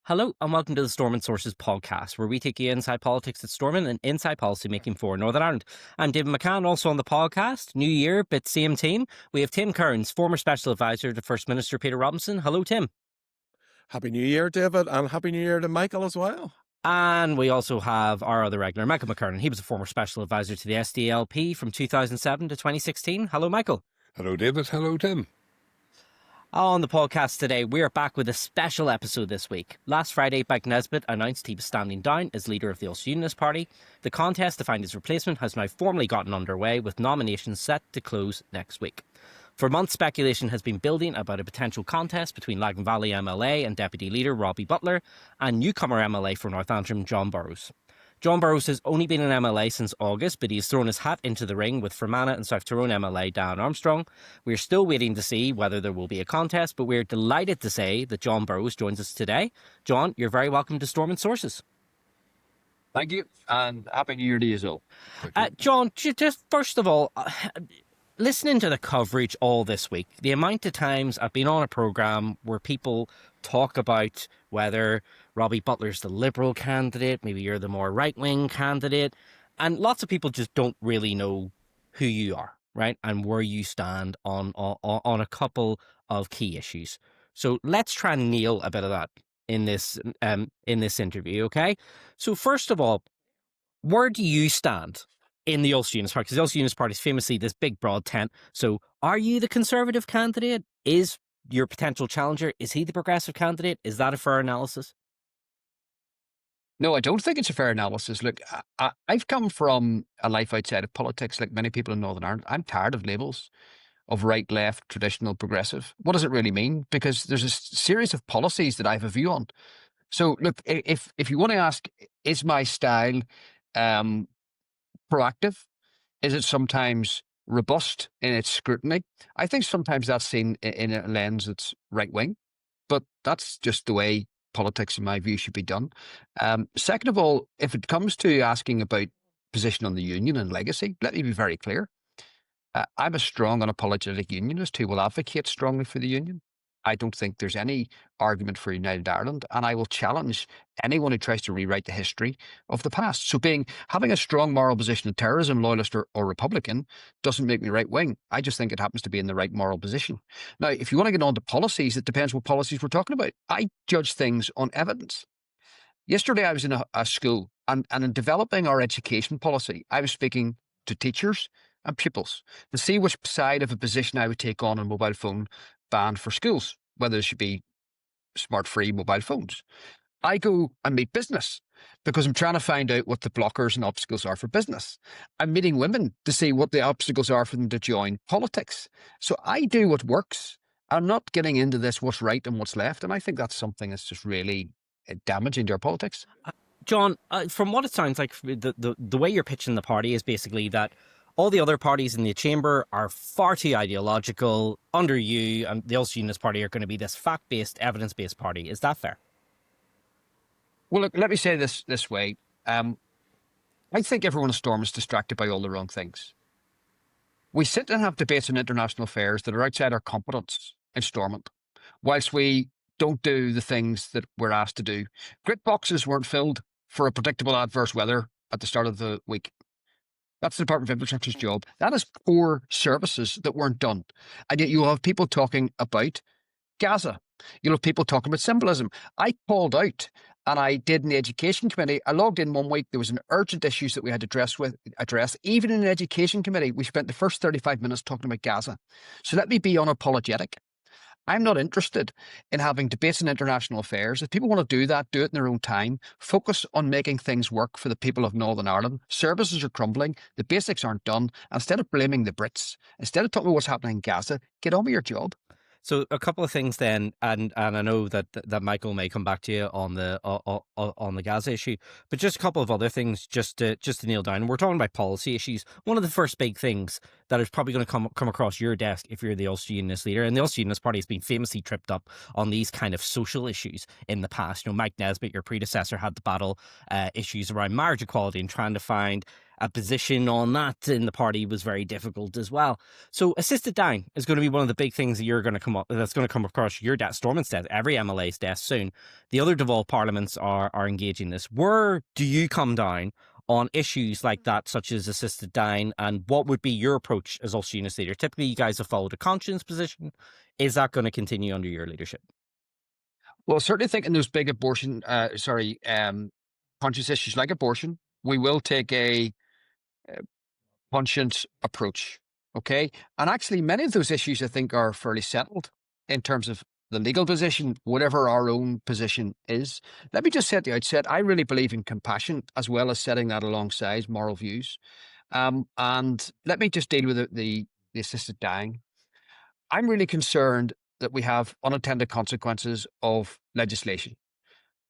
Hello and welcome to the Stormont Sources podcast, where we take you inside politics at Stormont and inside policy making for Northern Ireland. I'm David McCann, also on the podcast. New year, but same team. We have Tim Kearns, former Special Advisor to First Minister Peter Robinson. Hello, Tim. Happy New Year, David, and Happy New Year to Michael as well. And we also have our other regular, Michael McKernan. He was a former Special Advisor to the SDLP from 2007 to 2016. Hello, Michael. Hello, David. Hello, Tim. On the podcast today, we're back with a special episode this week. Last Friday, Mike Nesbitt announced he was standing down as leader of the Ulster Unionist Party. The contest to find his replacement has now formally gotten underway, with nominations set to close next week. For months, speculation has been building about a potential contest between Lagan Valley MLA and Deputy Leader Robbie Butler and newcomer MLA for North Antrim, John Burrows. John Burrows has only been an MLA since August, but he's thrown his hat into the ring with Fermanagh and South Tyrone MLA Dan Armstrong. We're still waiting to see whether there will be a contest, but we're delighted to say that John Burrows joins us today. John, you're very welcome to Stormont Sources. Thank you, and Happy New Year to you all. John, just first of all, listening to the coverage all this week, the amount of times I've been on a programme where people talk about whether Robbie Butler's the Liberal candidate, maybe you're the more right-wing candidate, and lots of people just don't really know who you are, right, and where you stand on a couple of key issues. So let's try and nail a bit of that in this interview, okay? So first of all, where do you stand in the Ulster Unionist Party? Because the Ulster Unionist Party is famously this big, broad tent. So are you the Conservative candidate? Is your potential challenger, is he the Progressive candidate? Is that a fair analysis? No, I don't think it's a fair analysis. Look, I've come from a life outside of politics, like many people in Northern Ireland. I'm tired of labels of right, left, traditional, progressive. What does it really mean? Because there's a series of policies that I have a view on. So look, if you want to ask, is my style proactive? Is it sometimes robust in its scrutiny? I think sometimes that's seen in a lens that's right-wing, but that's just the way politics, in my view, should be done. Second of all, if it comes to asking about position on the union and legacy, let me be very clear. I'm a strong unapologetic unionist who will advocate strongly for the union. I don't think there's any argument for United Ireland, and I will challenge anyone who tries to rewrite the history of the past. So having a strong moral position on terrorism, loyalist or Republican, doesn't make me right-wing. I just think it happens to be in the right moral position. Now, if you want to get on to policies, it depends what policies we're talking about. I judge things on evidence. Yesterday, I was in a school, and in developing our education policy, I was speaking to teachers and pupils to see which side of a position I would take on mobile phone ban for schools, whether it should be smart-free mobile phones. I go and meet business because I'm trying to find out what the blockers and obstacles are for business. I'm meeting women to see what the obstacles are for them to join politics. So I do what works. I'm not getting into this what's right and what's left, and I think that's something that's just really damaging to our politics. John, from what it sounds like, the way you're pitching the party is basically that all the other parties in the chamber are far too ideological. Under you and the Ulster Unionist Party are going to be this fact-based, evidence-based party. Is that fair? Well, look, let me say this way. I think everyone in Stormont is distracted by all the wrong things. We sit and have debates on international affairs that are outside our competence in Stormont, whilst we don't do the things that we're asked to do. Grit boxes weren't filled for a predictable adverse weather at the start of the week. That's the Department of Infrastructure's job. That is poor services that weren't done. And yet you have people talking about Gaza. You'll have people talking about symbolism. I called out, and I did in the Education Committee. I logged in one week. There was an urgent issues that we had to address. Even in the Education Committee, we spent the first 35 minutes talking about Gaza. So let me be unapologetic. I'm not interested in having debates on international affairs. If people want to do that, do it in their own time. Focus on making things work for the people of Northern Ireland. Services are crumbling. The basics aren't done. Instead of blaming the Brits, instead of talking about what's happening in Gaza, get on with your job. So a couple of things then, and I know that Michael may come back to you on the Gaza issue, but just a couple of other things just to nail down. And we're talking about policy issues. One of the first big things that is probably going to come across your desk if you're the Ulster Unionist leader, and the Ulster Unionist Party has been famously tripped up on these kind of social issues in the past. You know, Mike Nesbitt, your predecessor, had to battle issues around marriage equality and trying to find a position on that in the party was very difficult as well. So assisted dying is going to be one of the big things that that's going to come across your desk, Stormont's desk, every MLA's desk soon. The other devolved parliaments are engaging this. Where do you come down on issues like that, such as assisted dying, and what would be your approach as Ulster Unionist leader? Typically, you guys have followed a conscience position. Is that going to continue under your leadership? Well, certainly think in those big conscious issues like abortion, we will take a conscience approach. Okay. And actually, many of those issues I think are fairly settled in terms of the legal position, whatever our own position is. Let me just say at the outset, I really believe in compassion as well as setting that alongside moral views. And let me just deal with the assisted dying. I'm really concerned that we have unintended consequences of legislation,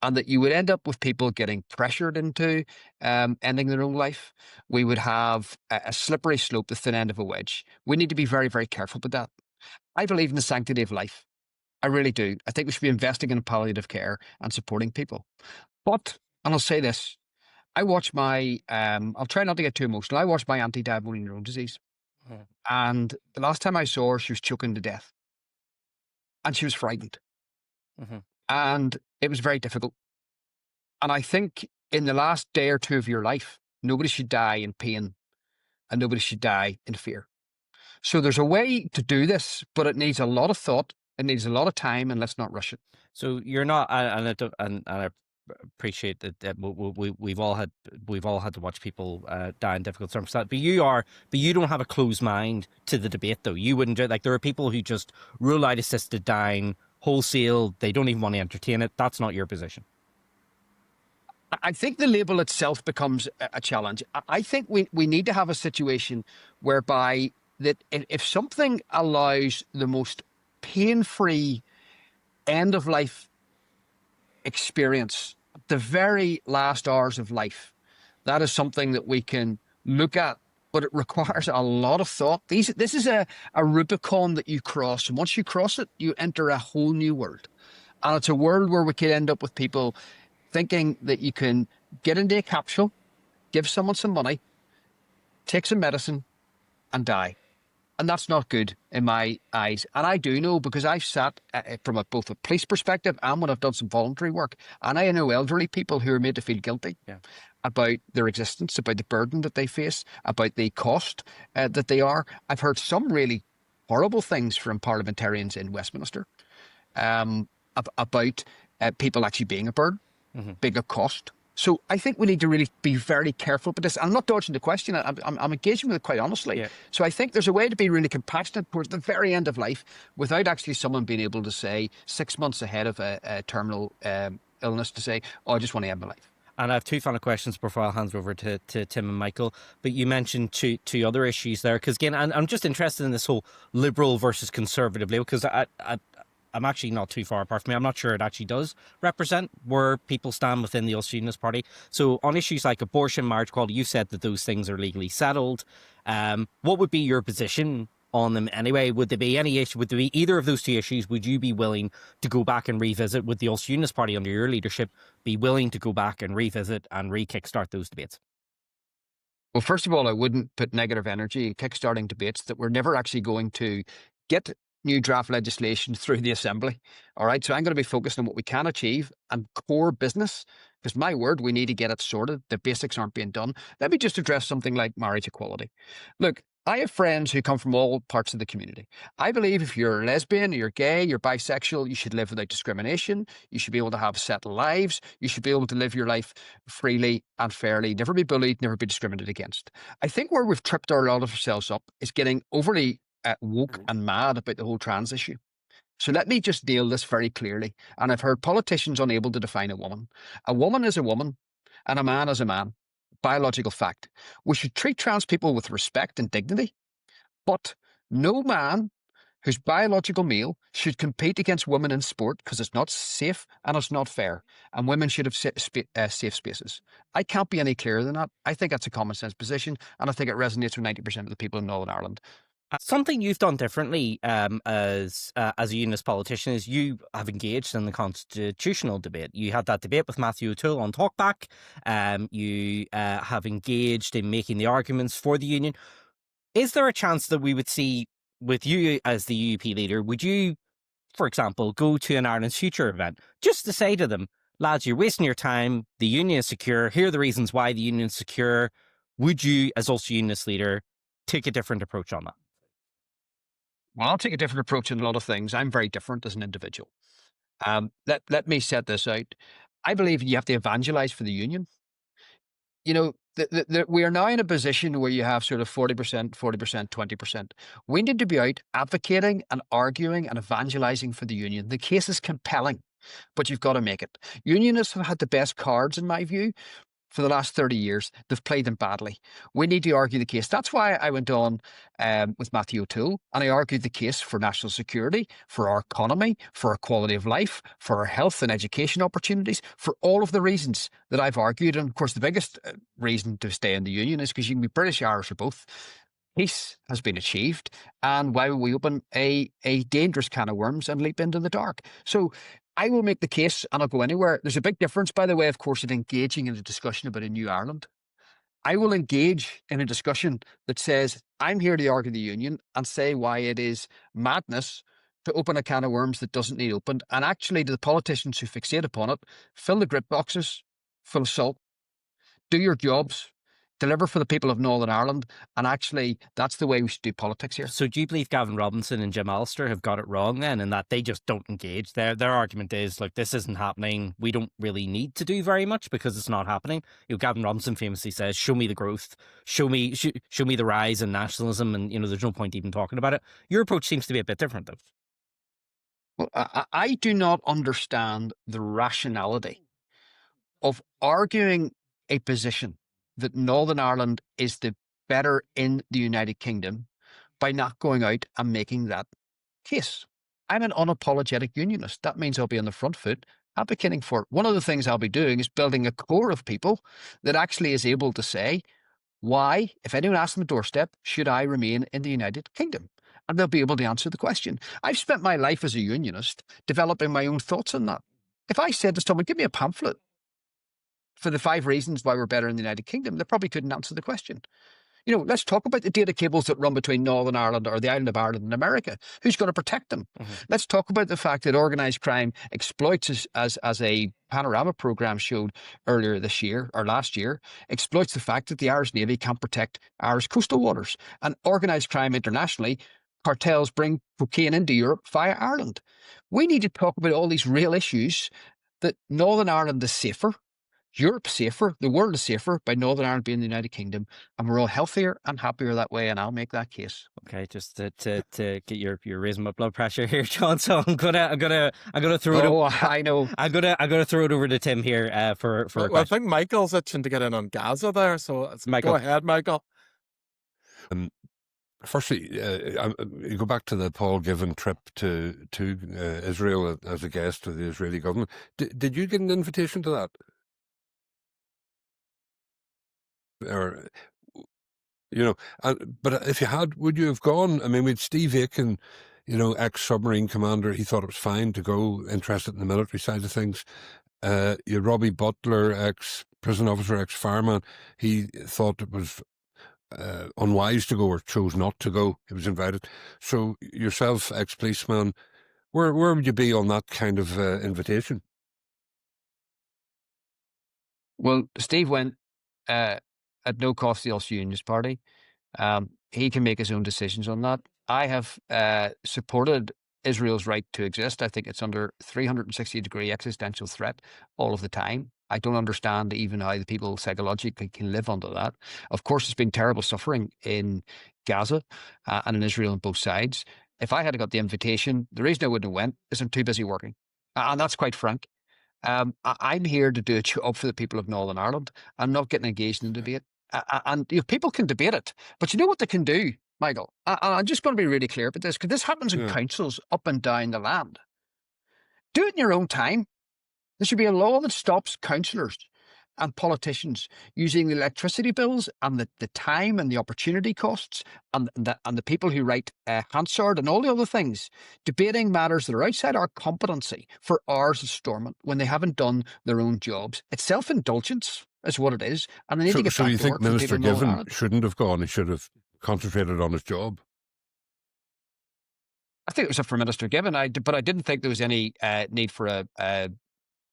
and that you would end up with people getting pressured into ending their own life. We would have a slippery slope, the thin end of a wedge. We need to be very, very careful with that. I believe in the sanctity of life. I really do. I think we should be investing in palliative care and supporting people. But, and I'll say this, I watch I'll try not to get too emotional. I watched my auntie die of motor neuron disease. Mhm. And the last time I saw her, she was choking to death. And she was frightened. Mhm. And it was very difficult. And I think in the last day or two of your life, nobody should die in pain and nobody should die in fear. So there's a way to do this, but it needs a lot of thought. It needs a lot of time, and let's not rush it. So you're not, and I appreciate that we've all had to watch people die in difficult circumstances. But you don't have a closed mind to the debate, though. You wouldn't do it. Like, there are people who just rule out assisted dying wholesale. They don't even want to entertain it. That's not your position. I think the label itself becomes a challenge. I think we need to have a situation whereby that if something allows the most pain-free end of life experience, the very last hours of life, that is something that we can look at, but it requires a lot of thought. This is a Rubicon that you cross, and once you cross it, you enter a whole new world. And it's a world where we could end up with people thinking that you can get into a capsule, give someone some money, take some medicine, and die. And that's not good in my eyes. And I do know, because I've sat from both a police perspective and when I've done some voluntary work, and I know elderly people who are made to feel guilty about their existence, about the burden that they face, about the cost that they are. I've heard some really horrible things from parliamentarians in Westminster about people actually being a burden, being a cost. So I think we need to really be very careful about this. I'm not dodging the question. I'm engaging with it quite honestly. Yeah. So I think there's a way to be really compassionate towards the very end of life without actually someone being able to say 6 months ahead of a terminal illness to say, oh, I just want to end my life. And I have two final questions before I'll hand it over to Tim and Michael. But you mentioned two other issues there, because again, I'm just interested in this whole liberal versus conservative label, because I'm actually not too far apart from me. I'm not sure it actually does represent where people stand within the Ulster Unionist Party. So on issues like abortion, marriage equality, you said that those things are legally settled. What would be your position on them anyway? Would there be any issue? Would there be either of those two issues? Would you be willing to go back and revisit? Would the Ulster Unionist Party under your leadership be willing to go back and revisit and re-kickstart those debates? Well, first of all, I wouldn't put negative energy in kickstarting debates that we're never actually going to get new draft legislation through the Assembly. All right. So I'm going to be focused on what we can achieve and core business, because my word, we need to get it sorted. The basics aren't being done. Let me just address something like marriage equality. Look, I have friends who come from all parts of the community. I believe if you're lesbian, you're gay, you're bisexual, you should live without discrimination. You should be able to have settled lives. You should be able to live your life freely and fairly, never be bullied, never be discriminated against. I think where we've tripped a lot of ourselves up is getting overly woke and mad about the whole trans issue. So let me just nail this very clearly. And I've heard politicians unable to define a woman. A woman is a woman and a man is a man. Biological fact. We should treat trans people with respect and dignity, but no man who's biological male should compete against women in sport, because it's not safe and it's not fair. And women should have safe spaces. I can't be any clearer than that. I think that's a common sense position, and I think it resonates with 90% of the people in Northern Ireland. Something you've done differently as a unionist politician is you have engaged in the constitutional debate. You had that debate with Matthew O'Toole on Talkback. You have engaged in making the arguments for the union. Is there a chance that we would see, with you as the UUP leader, would you, for example, go to an Ireland's Future event just to say to them, lads, you're wasting your time, the union is secure, here are the reasons why the union is secure. Would you, as Ulster Unionist leader, take a different approach on that? Well, I'll take a different approach in a lot of things. I'm very different as an individual. Let me set this out. I believe you have to evangelize for the union. You know, we are now in a position where you have sort of 40%, 40%, 20%. We need to be out advocating and arguing and evangelizing for the union. The case is compelling, but you've got to make it. Unionists have had the best cards, in my view, for the last 30 years. They've played them badly. We need to argue the case. That's why I went on with Matthew O'Toole, and I argued the case for national security, for our economy, for our quality of life, for our health and education opportunities, for all of the reasons that I've argued. And of course, the biggest reason to stay in the union is because you can be British, Irish, or both. Peace has been achieved, and why would we open a dangerous can of worms and leap into the dark? So I will make the case, and I'll go anywhere. There's a big difference, by the way, of course, in engaging in a discussion about a new Ireland. I will engage in a discussion that says, I'm here to argue the union and say why it is madness to open a can of worms that doesn't need opened. And actually, to the politicians who fixate upon it, fill the grit boxes full of salt, do your jobs, deliver for the people of Northern Ireland, and actually, that's the way we should do politics here. So do you believe Gavin Robinson and Jim Allister have got it wrong then, in that they just don't engage? Their argument is, look, this isn't happening. We don't really need to do very much because it's not happening. Gavin Robinson famously says, show me the growth, show me the rise in nationalism, and there's no point even talking about it. Your approach seems to be a bit different, though. Well, I do not understand the rationality of arguing a position that Northern Ireland is the better in the United Kingdom by not going out and making that case. I'm an unapologetic unionist. That means I'll be on the front foot advocating for it. One of the things I'll be doing is building a core of people that actually is able to say, why, if anyone asks them a doorstep, should I remain in the United Kingdom? And they'll be able to answer the question. I've spent my life as a unionist developing my own thoughts on that. If I said to someone, give me a pamphlet for the 5 reasons why we're better in the United Kingdom, they probably couldn't answer the question. Let's talk about the data cables that run between Northern Ireland or the island of Ireland and America. Who's going to protect them? Mm-hmm. Let's talk about the fact that organised crime exploits, as a Panorama programme showed earlier this year or last year, exploits the fact that the Irish Navy can't protect Irish coastal waters. And organised crime internationally, cartels bring cocaine into Europe via Ireland. We need to talk about all these real issues, that Northern Ireland is safer, Europe's safer, the world is safer by Northern Ireland being the United Kingdom, and we're all healthier and happier that way, and I'll make that case. Okay, just to get your raising my blood pressure here, John. So I'm gonna throw it. Oh, I know. I'm gonna throw it over to Tim here for. Well, I think Michael's itching to get in on Gaza there, so Michael. Go ahead, Michael. Firstly, you go back to the Paul Given trip to Israel as a guest of the Israeli government. Did you get an invitation to that? Or, but if you had, would you have gone? I mean, with Steve Aiken, ex-submarine commander, he thought it was fine to go, interested in the military side of things. You Robbie Butler, ex-prison officer, ex-fireman, he thought it was unwise to go, or chose not to go. He was invited. So yourself, ex-policeman, where would you be on that kind of invitation? Well, Steve went at no cost to the Ulster Unionist Party. He can make his own decisions on that. I have supported Israel's right to exist. I think it's under 360-degree existential threat all of the time. I don't understand even how the people psychologically can live under that. Of course, there's been terrible suffering in Gaza and in Israel on both sides. If I had got the invitation, the reason I wouldn't have went is I'm too busy working. And that's quite frank. I'm here to do a job for the people of Northern Ireland. I'm not getting engaged in the debate. And people can debate it. But you know what they can do, Michael? I'm just going to be really clear about this, because this happens in councils up and down the land. Do it in your own time. There should be a law that stops councillors and politicians using the electricity bills and the time and the opportunity costs and the people who write Hansard and all the other things, debating matters that are outside our competency for hours at Stormont when they haven't done their own jobs. It's self-indulgence is what it is, and they need to get So back you to think work for the people Minister in Northern Given Ireland. shouldn't have gone? He should have concentrated on his job. I think it was up for Minister Given, but I didn't think there was any need for a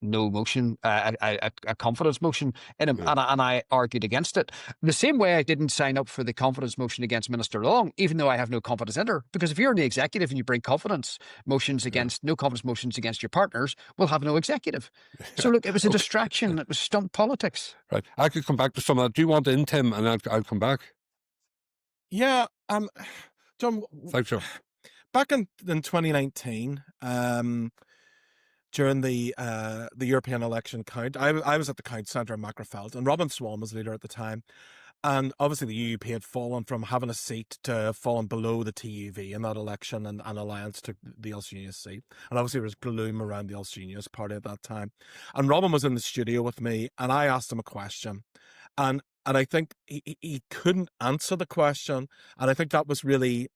no motion, a confidence motion in him, Yeah. and I argued against it. The same way I didn't sign up for the confidence motion against Minister Long, even though I have no confidence in her, because if you're in the executive and you bring confidence motions against, no confidence motions against your partners, we'll have no executive. So look, it was a distraction. It was stunt politics. Right. I could come back to some of that. Do you want in, Tim? And I'll come back. Yeah, John, Thanks, Joe. back in 2019, during the European election count, I was at the count centre in Macrofeld, and Robin Swan was leader at the time. And obviously the UUP had fallen from having a seat to falling below the TUV in that election, and Alliance took the Ulster Unionist seat. And obviously there was gloom around the Ulster Unionist Party at that time. And Robin was in the studio with me, and I asked him a question. And I think he couldn't answer the question. And I think that was really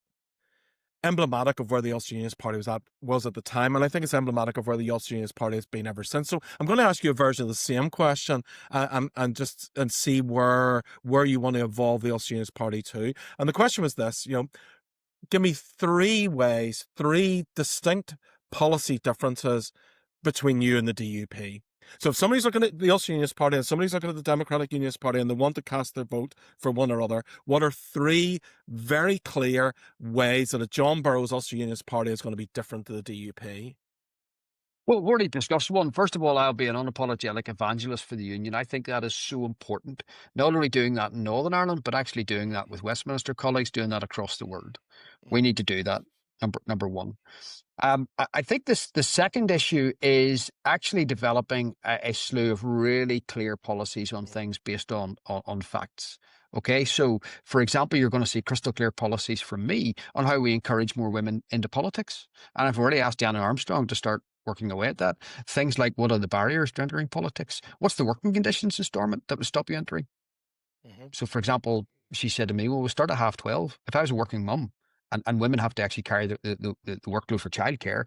emblematic of where the Ulster Unionist Party was at the time, and I think it's emblematic of where the Ulster Unionist Party has been ever since. So I'm going to ask you a version of the same question, and see where you want to evolve the Ulster Unionist Party to. And the question was this: give me three distinct policy differences between you and the DUP. So if somebody's looking at the Ulster Unionist Party and somebody's looking at the Democratic Unionist Party and they want to cast their vote for one or other, what are three very clear ways that a John Burrows Ulster Unionist Party is going to be different to the DUP? Well, we've already discussed one. First of all, I'll be an unapologetic evangelist for the Union. I think that is so important. Not only doing that in Northern Ireland, but actually doing that with Westminster colleagues, doing that across the world. We need to do that, number one. I think the second issue is actually developing a slew of really clear policies on things based on facts. Okay, so for example, you're going to see crystal clear policies from me on how we encourage more women into politics. And I've already asked Diana Armstrong to start working away at that. Things like, what are the barriers to entering politics? What's the working conditions in Stormont that would stop you entering? So for example, she said to me, well, we'll start at 12:30. If I was a working mum, and women have to actually carry the workload for childcare,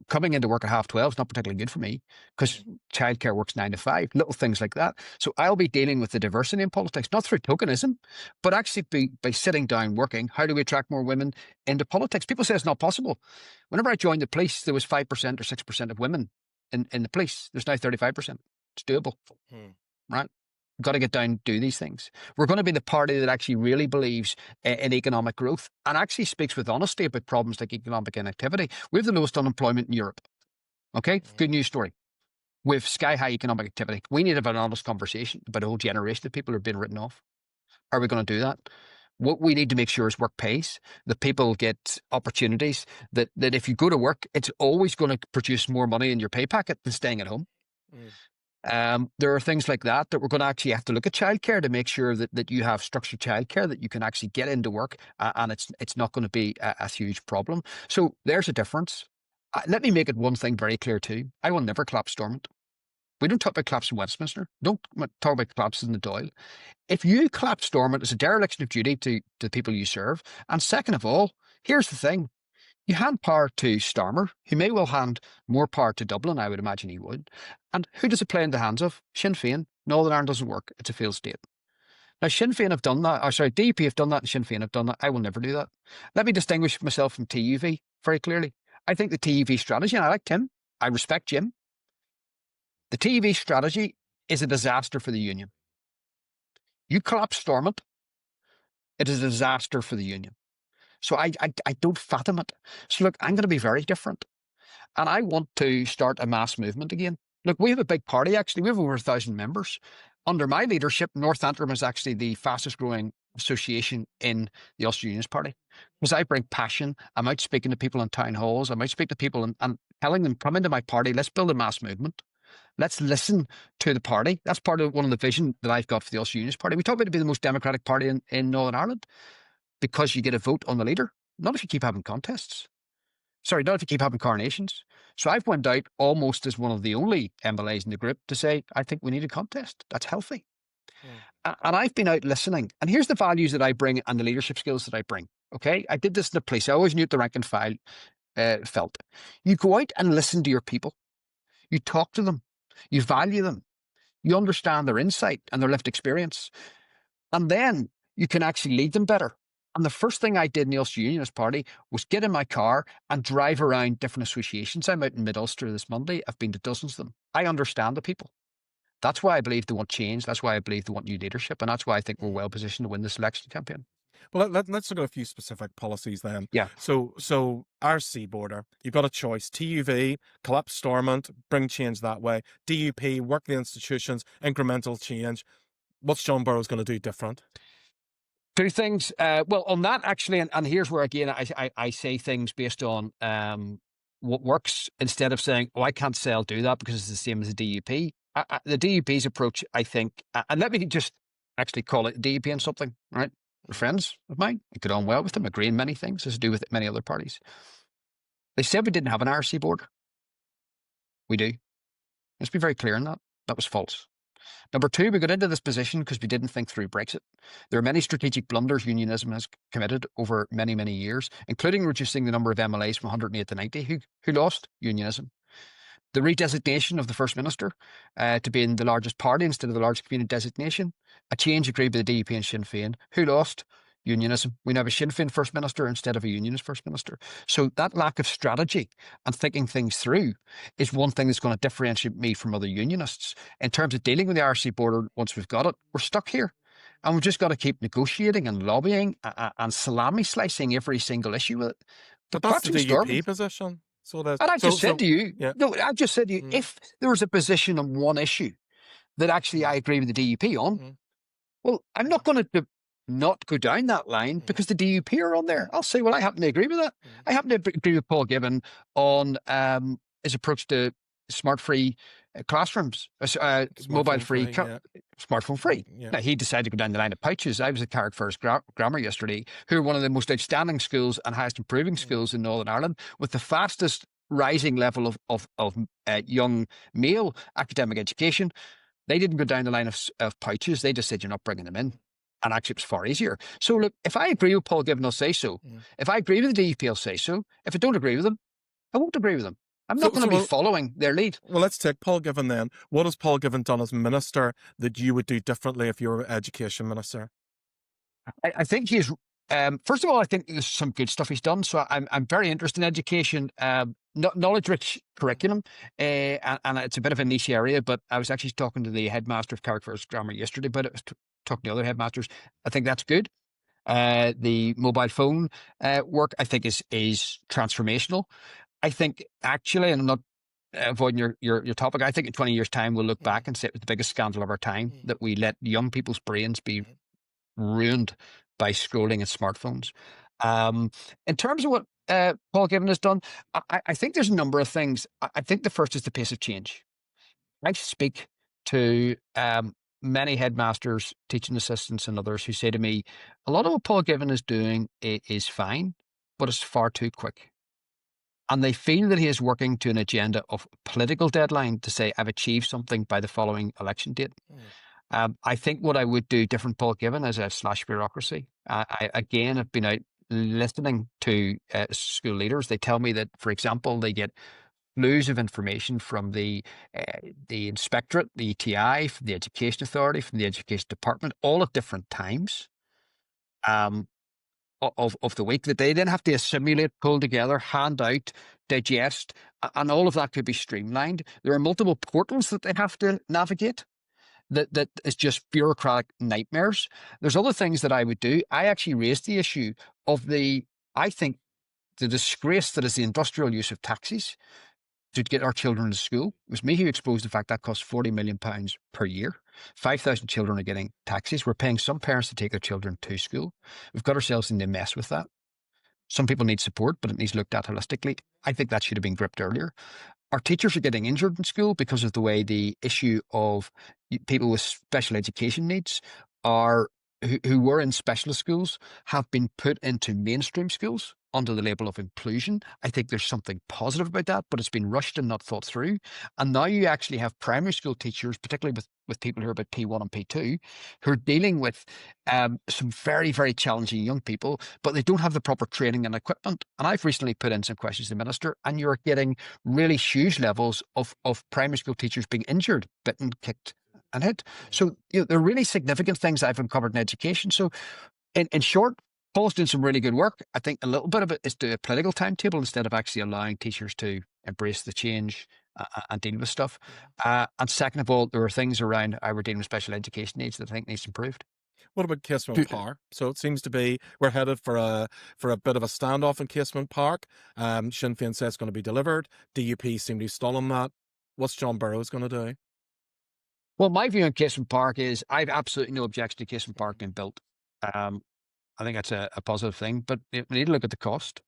coming into work at 12:30 is not particularly good for me, because childcare works 9 to 5, little things like that. So I'll be dealing with the diversity in politics, not through tokenism, but actually by sitting down, working. How do we attract more women into politics? People say it's not possible. Whenever I joined the police, there was 5% or 6% of women in the police. There's now 35%. It's doable, right? We've got to get down and do these things. We're going to be the party that actually really believes in economic growth and actually speaks with honesty about problems like economic inactivity. We have the lowest unemployment in Europe. Okay, good news story. With sky-high economic activity, we need to have an honest conversation about a whole generation of people who are being written off. Are we going to do that? What we need to make sure is work pays, that people get opportunities, that if you go to work, it's always going to produce more money in your pay packet than staying at home. There are things like that we're going to actually have to look at childcare to make sure that you have structured childcare, that you can actually get into work, and it's not going to be a huge problem. So there's a difference. Let me make it one thing very clear too. I will never collapse Stormont. We don't talk about collapse in Westminster. Don't talk about collapses in the Dáil. If you collapse Stormont, it's a dereliction of duty to the people you serve. And second of all, here's the thing. You hand power to Starmer, who may well hand more power to Dublin, I would imagine he would. And who does it play in the hands of? Sinn Féin. Northern Ireland doesn't work. It's a failed state. Now, Sinn Féin have done that. DUP have done that and Sinn Féin have done that. I will never do that. Let me distinguish myself from TUV very clearly. I think the TUV strategy, and I like Tim, I respect Jim. The TUV strategy is a disaster for the Union. You collapse Stormont, it is a disaster for the Union. So I don't fathom it. So look, I'm going to be very different. And I want to start a mass movement again. Look, we have a big party, actually. We have over 1,000 members. Under my leadership, North Antrim is actually the fastest growing association in the Ulster Unionist Party. Because I bring passion. I'm out speaking to people in town halls. I'm out speaking to people and telling them, come into my party. Let's build a mass movement. Let's listen to the party. That's part of one of the vision that I've got for the Ulster Unionist Party. We talk about it being the most democratic party in Northern Ireland, because you get a vote on the leader, not if you keep having contests. Sorry, not if you keep having coronations. So I've went out almost as one of the only MLAs in the group to say, I think we need a contest. That's healthy. And I've been out listening. And here's the values that I bring and the leadership skills that I bring. Okay. I did this in the police. I always knew what the rank and file felt. You go out and listen to your people. You talk to them. You value them. You understand their insight and their lived experience. And then you can actually lead them better. And the first thing I did in the Ulster Unionist Party was get in my car and drive around different associations. I'm out in Mid-Ulster this Monday. I've been to dozens of them. I understand the people. That's why I believe they want change. That's why I believe they want new leadership. And that's why I think we're well positioned to win this election campaign. Well, let's look at a few specific policies then. Yeah. So RC border, you've got a choice. TUV, collapse Stormont, bring change that way. DUP, work the institutions, incremental change. What's John Burrows going to do different? Two things. Well, on that actually, and here's where again I say things based on what works instead of saying, oh, I can't say I'll do that because it's the same as the DUP. The DUP's approach, I think, and let me just actually call it DUP and something, right? They're friends of mine. I get on well with them, agree in many things, as I do with many other parties. They said we didn't have an RC border. We do. Let's be very clear on that. That was false. Number two, we got into this position because we didn't think through Brexit. There are many strategic blunders unionism has committed over many, many years, including reducing the number of MLAs from 108 to 90 who lost unionism. The redesignation of the First Minister to being the largest party instead of the largest community designation. A change agreed by the DUP and Sinn Féin. Who lost? Unionism. We now have a Sinn Féin First Minister instead of a Unionist First Minister. So that lack of strategy and thinking things through is one thing that's going to differentiate me from other unionists. In terms of dealing with the RC border, once we've got it, we're stuck here. And we've just got to keep negotiating and lobbying and salami slicing every single issue with it. But that's the DUP position. So and I just said to you, yeah. no, I just said to you, if there was a position on one issue that actually I agree with the DUP on, well, I'm not going to not go down that line because the DUP are on there. I'll say, well, I happen to agree with that. I happen to agree with Paul Gibbon on his approach to smart-free classrooms, mobile-free, smartphone-free. Yeah. Now, he decided to go down the line of pouches. I was at Carrickfergus Grammar yesterday, who are one of the most outstanding schools and highest improving schools in Northern Ireland, with the fastest rising level of young male academic education. They didn't go down the line of pouches. They just said, you're not bringing them in. And actually, it was far easier. So, look, if I agree with Paul Gibbon, I'll say so. If I agree with the DUP, I'll say so. If I don't agree with them, I won't agree with them. I'm not going to be following their lead. Well, let's take Paul Gibbon then. What has Paul Gibbon done as minister that you would do differently if you were education minister? I think he's, first of all, I think there's some good stuff he's done. So I'm very interested in education, knowledge-rich curriculum, and it's a bit of a niche area, but I was actually talking to the headmaster of Carrickfergus Grammar yesterday about it. I was talking to other headmasters. I think that's good. The mobile phone work, I think, is transformational. I think actually, and I'm not avoiding your topic, I think in 20 years' time, we'll look back and say it was the biggest scandal of our time that we let young people's brains be ruined by scrolling and smartphones. In terms of what Paul Gibbon has done, I think there's a number of things. I think the first is the pace of change. I speak to many headmasters, teaching assistants and others who say to me, a lot of what Paul Gibbon is doing is fine, but it's far too quick. And they feel that he is working to an agenda of political deadline to say, I've achieved something by the following election date. I think what I would do different, Paul Gibbon, is a slash bureaucracy. I again have been out listening to school leaders. They tell me that, for example, they get flows of information from the inspectorate, the ETI, from the Education Authority, from the Education Department, all at different times. Of the week that they then have to assimilate, pull together, hand out, digest, and all of that could be streamlined. There are multiple portals that they have to navigate that is just bureaucratic nightmares. There's other things that I would do. I actually raised the issue of I think the disgrace that is the industrial use of taxis to get our children to school. It was me who exposed the fact that costs £40 million per year. 5,000 children are getting taxis. We're paying some parents to take their children to school. We've got ourselves in a mess with that. Some people need support, but it needs looked at holistically. I think that should have been gripped earlier. Our teachers are getting injured in school because of the way the issue of people with special education needs are who were in specialist schools have been put into mainstream schools under the label of inclusion. I think there's something positive about that, but it's been rushed and not thought through. And now you actually have primary school teachers, particularly with people who are about P1 and P2, who are dealing with some very, very challenging young people, but they don't have the proper training and equipment. And I've recently put in some questions to the minister, and you're getting really huge levels of primary school teachers being injured, bitten, kicked, and hit. So there are really significant things I've uncovered in education. So in short, Paul's doing some really good work. I think a little bit of it is to a political timetable instead of actually allowing teachers to embrace the change and deal with stuff. And second of all, there are things around how we're dealing with special education needs that I think needs improved. What about Casement Park? So it seems to be we're headed for a bit of a standoff in Casement Park. Sinn Féin says it's going to be delivered. DUP seem to be stalling that. What's John Burrows going to do? Well, my view on Casement Park is I've absolutely no objection to Casement Park being built. I think that's a positive thing, but we need to look at the cost,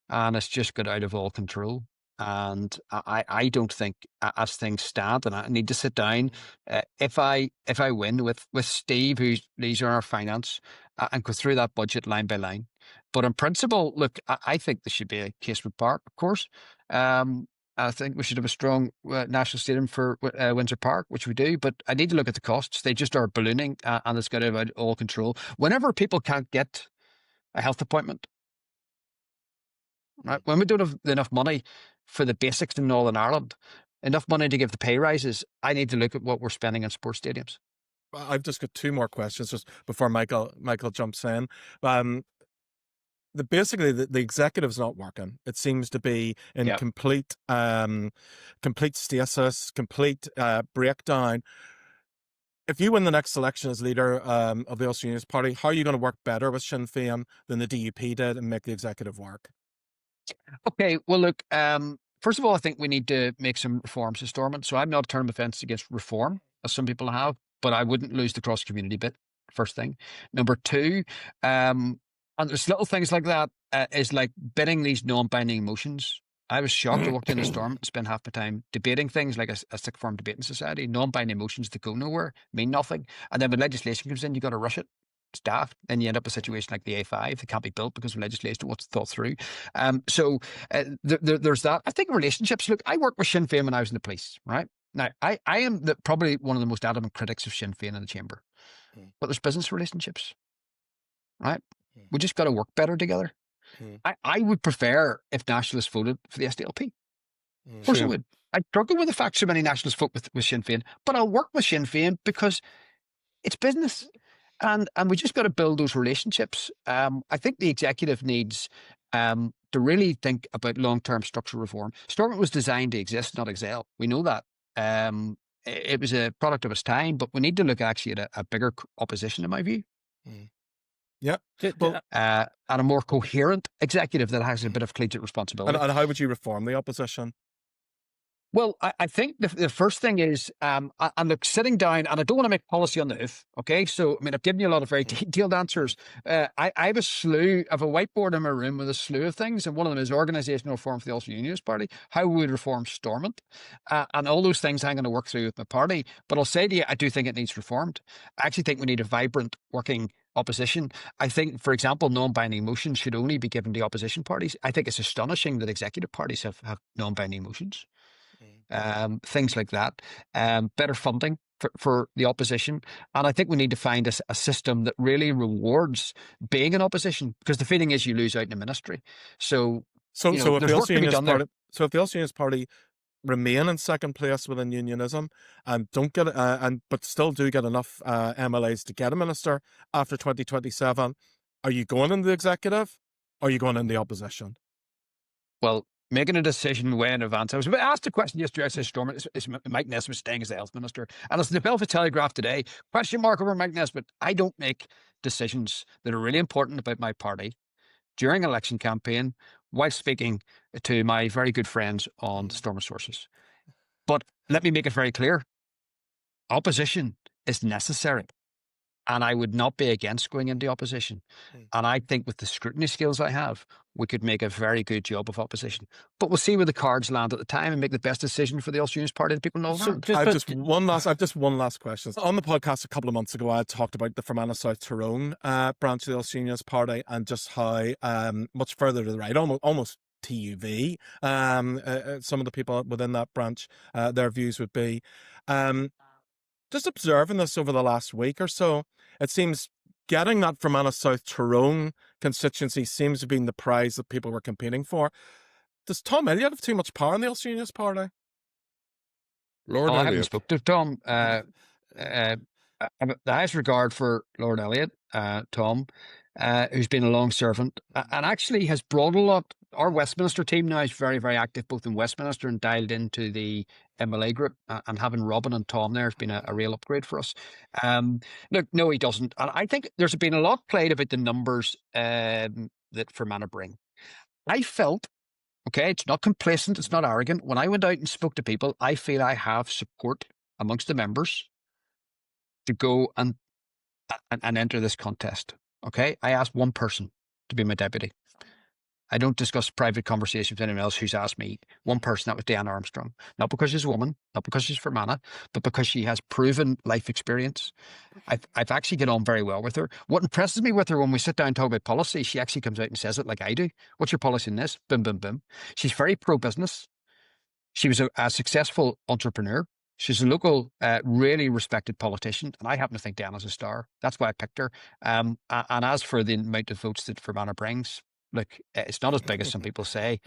and it's just got out of all control. And I don't think, as things stand, and I need to sit down, if I win with Steve, who's leads on our finance, and go through that budget line by line. But in principle, look, I think there should be a Casement Park, of course. I think we should have a strong national stadium for Windsor Park, which we do, but I need to look at the costs. They just are ballooning, and it's got out of all control. Whenever people can't get a health appointment, right? When we don't have enough money for the basics in Northern Ireland, enough money to give the pay rises, I need to look at what we're spending on sports stadiums. I've just got two more questions just before Michael jumps in. Basically the executive's not working. It seems to be in complete stasis, complete breakdown. If you win the next election as leader of the Ulster Unionist Party, how are you going to work better with Sinn Féin than the DUP did and make the executive work? Okay, well, look, first of all, I think we need to make some reforms to Stormont. So I'm not a term of offence against reform, as some people have, but I wouldn't lose the cross-community bit, first thing. Number two, and there's little things like that, is like bidding these non-binding motions. I was shocked. I walked in the storm, spent half my time debating things like a sick form debating society. Non-binding motions that go nowhere, mean nothing. And then when legislation comes in, you got to rush it. It's daft. Then you end up in a situation like the A5 that can't be built because of legislation wasn't thought through. So there's that. I think relationships. Look, I worked with Sinn Féin when I was in the police, right? Now, I am probably one of the most adamant critics of Sinn Féin in the chamber. But there's business relationships, right? We just got to work better together. I would prefer if nationalists voted for the SDLP. Of course I would. I struggle with the fact so many nationalists vote with Sinn Féin, but I'll work with Sinn Féin because it's business. And we just got to build those relationships. I think the executive needs to really think about long-term structural reform. Stormont was designed to exist, not excel. We know that. It was a product of its time, but we need to look actually at a bigger opposition, in my view. Yeah. And a more coherent executive that has a bit of collegiate responsibility. And how would you reform the opposition? Well, I think the first thing is, and look, sitting down, and I don't want to make policy on the hoof, okay? So, I mean, I've given you a lot of very detailed answers. I have a whiteboard in my room with a slew of things, and one of them is organisational reform for the Ulster Unionist Party, how we would reform Stormont, and all those things I'm going to work through with my party. But I'll say to you, I do think it needs reformed. I actually think we need a vibrant, working opposition. I think, for example, non-binding motions should only be given to opposition parties. I think it's astonishing that executive parties have non-binding motions. Things like that, better funding for the opposition. And I think we need to find a system that really rewards being an opposition, because the feeling is you lose out in the ministry. So if the Ulster Unionist Party remain in second place within unionism and don't get but still do get enough MLAs to get a minister after 2027, are you going in the executive or are you going in the opposition? Well, making a decision way in advance. I was asked a question yesterday. I said, Stormont, is Mike Nesbitt staying as the health minister? And it's in the Belfast Telegraph today, question mark over Mike Nesbitt. I don't make decisions that are really important about my party during an election campaign while speaking to my very good friends on Stormont Sources. But let me make it very clear. Opposition is necessary. and I would not be against going into opposition. And I think with the scrutiny skills I have, we could make a very good job of opposition. But we'll see where the cards land at the time and make the best decision for the Ulster Unionist Party and the people of Northern Ireland. I've just one last question. On the podcast a couple of months ago, I talked about the Fermanagh South Tyrone branch of the Ulster Unionist Party and just how much further to the right, almost TUV, some of the people within that branch, their views would be. Just observing this over the last week or so, it seems getting that Fermanagh South Tyrone constituency seems to be the prize that people were competing for. Does Tom Elliott have too much power in the Ulster Unionist Party? Lord I haven't Elliott. spoke to Tom. I have the highest regard for Lord Elliott, Tom, who's been a long servant and actually has brought a lot. Our Westminster team now is very, very active, both in Westminster and dialed into the MLA group. And having Robin and Tom there has been a real upgrade for us. Look, no, he doesn't. And I think there's been a lot played about the numbers that Fermanagh bring. I felt, okay, it's not complacent, it's not arrogant. When I went out and spoke to people, I feel I have support amongst the members to go and enter this contest. Okay, I asked one person to be my deputy. I don't discuss private conversations with anyone else who's asked me. One person, that was Diane Armstrong. Not because she's a woman, not because she's Fermanagh, but because she has proven life experience. I've actually get on very well with her. What impresses me with her when we sit down and talk about policy, she actually comes out and says it like I do. What's your policy in this? Boom, boom, boom. She's very pro-business. She was a successful entrepreneur. She's a local, really respected politician, and I happen to think Diana's a star. That's why I picked her. And as for the amount of votes that Fermanagh brings, look, it's not as big as some people say.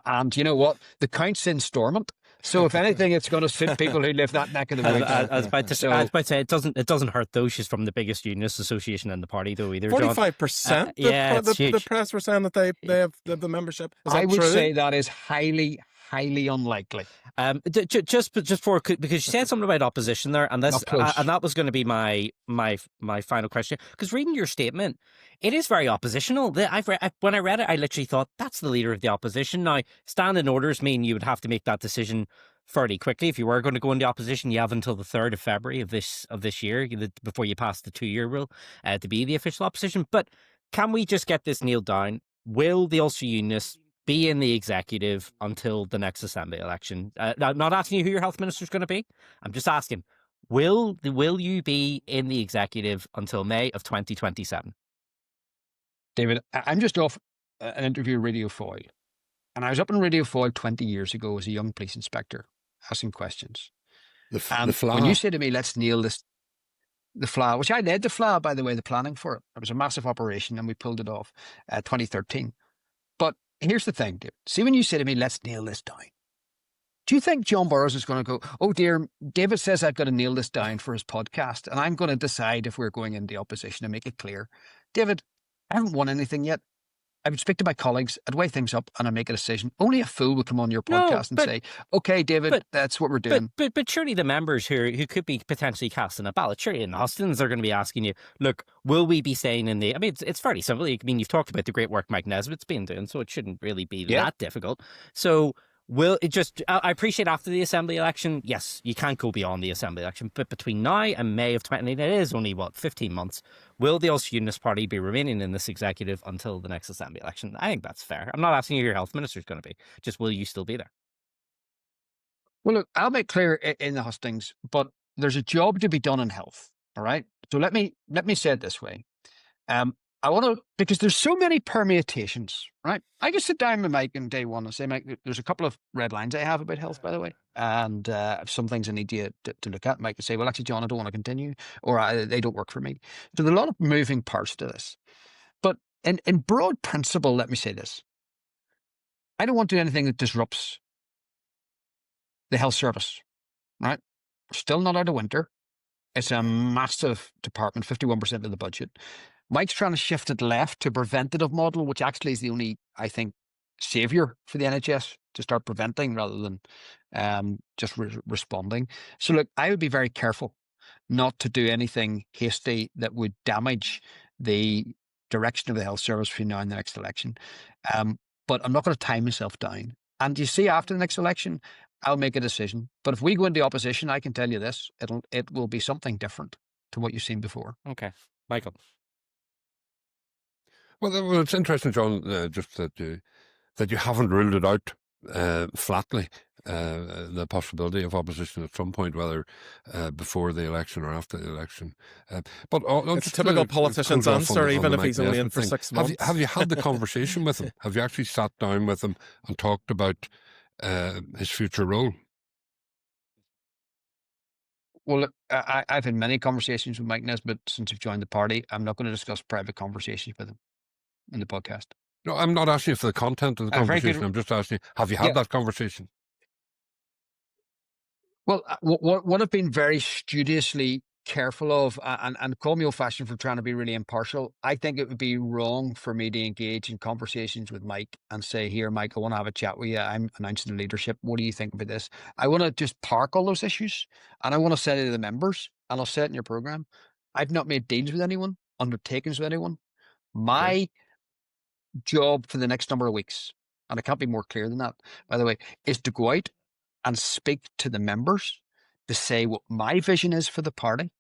And you know what? The count's in Stormont. So if anything, it's going to suit people who live that neck of the woods. I was about to say it doesn't hurt though. She's from the biggest unionist association in the party though either. 45%. The press were saying that they have the membership. Is that I would true? say that is highly unlikely. Just for, because you said something about opposition there, and this and that was going to be my final question. Because reading your statement, it is very oppositional. When I read it, I literally thought that's the leader of the opposition. Now, standing orders mean you would have to make that decision fairly quickly. If you were going to go into opposition, you have until the 3rd of February of this year before you pass the 2-year rule to be the official opposition. But can we just get this nailed down? Will the Ulster Unionists be in the executive until the next Assembly election? I'm not asking you who your health minister is going to be. I'm just asking, will you be in the executive until May of 2027? David, I'm just off an interview with Radio Foyle. And I was up in Radio Foyle 20 years ago as a young police inspector, asking questions. The FLA. When you say to me, let's nail this, the FLA, which I led the FLA, by the way, the planning for it. It was a massive operation and we pulled it off 2013. But here's the thing, David. See, when you say to me, let's nail this down, do you think John Burrows is going to go, oh dear, David says I've got to nail this down for his podcast and I'm going to decide if we're going into opposition and make it clear? David, I haven't won anything yet. I would speak to my colleagues, I'd weigh things up and I'd make a decision. Only a fool would come on your podcast and say, okay, David, that's what we're doing. But surely the members who could be potentially casting a ballot, surely in Austin's are going to be asking you, look, will we be saying in the, I mean, it's fairly simple. I mean, you've talked about the great work Mike Nesbitt's been doing, so it shouldn't really be that difficult. So will it just, I appreciate after the Assembly election, yes, you can't go beyond the Assembly election, but between now and May of 20, it is only, 15 months, will the Ulster Unionist Party be remaining in this executive until the next Assembly election? I think that's fair. I'm not asking you who your health minister is going to be, just will you still be there? Well, look, I'll make clear in the hustings, but there's a job to be done in health, all right? So let me say it this way. I want to, because there's so many permutations, right? I can sit down with Mike on day one and say, Mike, there's a couple of red lines I have about health, by the way. And some things I need you to look at. Mike can say, well, actually, John, I don't want to continue, or they don't work for me. So there's a lot of moving parts to this. But in broad principle, let me say this. I don't want to do anything that disrupts the health service, right? We're still not out of winter. It's a massive department, 51% of the budget. Mike's trying to shift it left to a preventative model, which actually is the only, I think, saviour for the NHS, to start preventing rather than just responding. So look, I would be very careful not to do anything hasty that would damage the direction of the health service between now and the next election. But I'm not going to tie myself down. And you see, after the next election, I'll make a decision. But if we go into opposition, I can tell you this, it will be something different to what you've seen before. Okay, Michael. Well, it's interesting, John, just that you haven't ruled it out flatly, the possibility of opposition at some point, whether before the election or after the election. But it's a typical politician's answer, even if he's only in for 6 months. Have you had the conversation with him? Have you actually sat down with him and talked about his future role? Well, look, I've had many conversations with Mike Nesbitt since I've joined the party. I'm not going to discuss private conversations with him in the podcast. No, I'm not asking you for the content of the conversation. I'm just asking you, have you had that conversation? Well, what I've been very studiously careful of, and call me old-fashioned for trying to be really impartial, I think it would be wrong for me to engage in conversations with Mike and say, here, Mike, I want to have a chat with you. I'm announcing the leadership. What do you think about this? I want to just park all those issues, and I want to say to the members, and I'll say it in your program, I've not made deals with anyone, undertakings with anyone. My job for the next number of weeks, and I can't be more clear than that, by the way, is to go out and speak to the members, to say what my vision is for the party,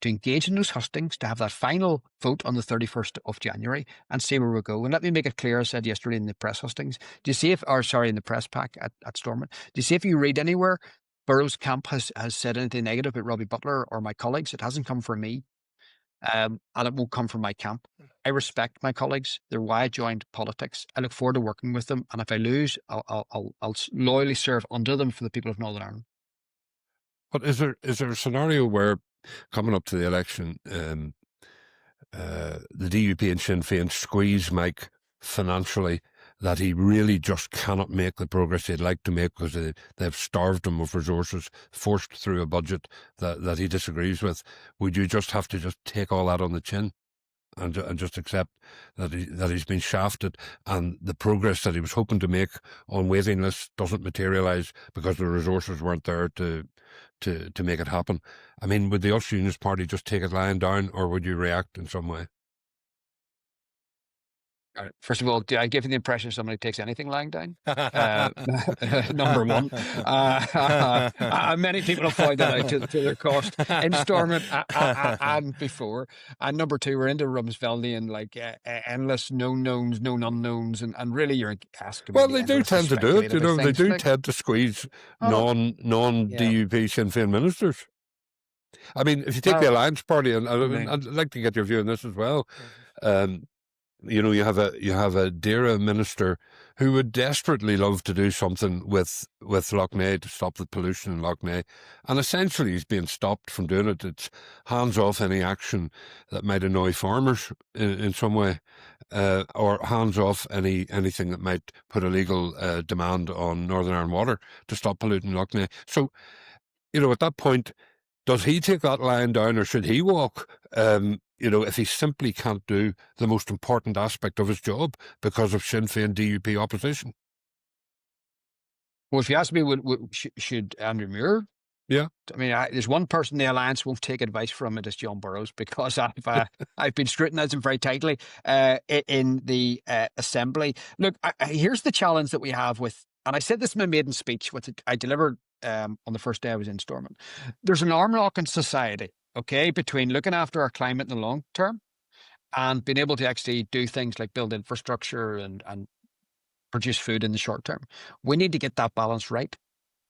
to engage in those hustings, to have that final vote on the 31st of January and see where we go. And let me make it clear, I said yesterday in the press hustings, in the press pack at Stormont, do you see if you read anywhere Burrows' camp has said anything negative about Robbie Butler or my colleagues? It hasn't come from me. And it won't come from my camp. I respect my colleagues. They're why I joined politics. I look forward to working with them. And if I lose, I'll loyally serve under them for the people of Northern Ireland. But is there a scenario where, coming up to the election, the DUP and Sinn Féin squeeze Mike financially, that he really just cannot make the progress he'd like to make because they've starved him of resources, forced through a budget that he disagrees with? Would you just have to just take all that on the chin and just accept that he's been shafted and the progress that he was hoping to make on waiting lists doesn't materialise because the resources weren't there to make it happen? I mean, would the Ulster Unionist Party just take it lying down, or would you react in some way? First of all, do I give you the impression somebody takes anything lying down? Number one. Many people have found that out to their cost in Stormont and before. And number two, we're into Rumsfeldian, endless known knowns, known unknowns, and really you're asking. Well, they do tend to do it. They do tend to squeeze non-DUP Sinn Féin ministers. I mean, if you take the Alliance Party, and I'd like to get your view on this as well. You have a DAERA minister who would desperately love to do something with Lough Neagh to stop the pollution in Lough Neagh, and essentially he's being stopped from doing it. It's hands off any action that might annoy farmers in some way, or hands off anything that might put a legal demand on Northern Ireland Water to stop polluting Lough Neagh. So, at that point, does he take that lying down, or should he walk? If he simply can't do the most important aspect of his job because of Sinn Féin DUP opposition. Well, if you ask me, should Andrew Muir? Yeah. I mean, there's one person the Alliance won't take advice from, it is John Burrows, because I've been scrutinised him very tightly in the Assembly. Look, here's the challenge that we have with, and I said this in my maiden speech, which I delivered on the first day I was in Stormont. There's an arm lock in society, okay, between looking after our climate in the long term and being able to actually do things like build infrastructure and produce food in the short term. We need to get that balance right.